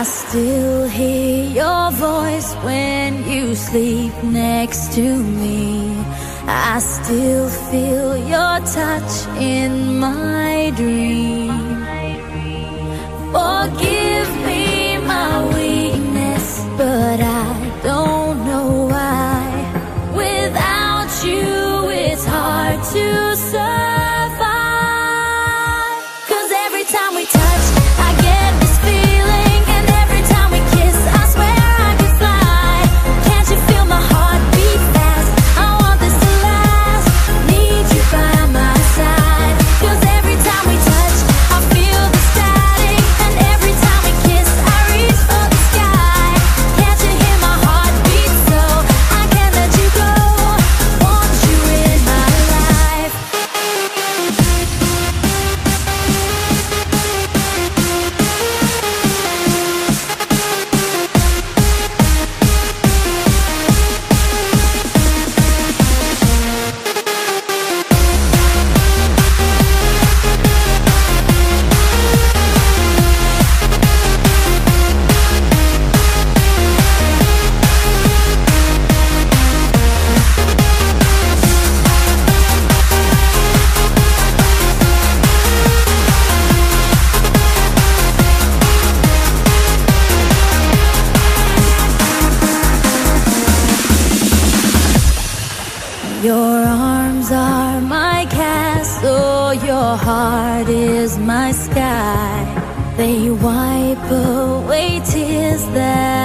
I still hear your voice when you sleep next to me. I still feel your touch in my dream. Forgive me my weakness, but I don't know why. Without you, it's hard to survive. 'Cause every time we touch, I get this feeling, and every time we kiss, I swear I could fly. Can't you feel my heart beat fast? I want this to last. Need you by my side. 'Cause every time we touch, I feel the static, and every time we kiss, I reach for the sky. Can't you hear my heart beat? So I can't let you go. Want you in my life. Your arms are my castle, your heart is my sky. They wipe away tears that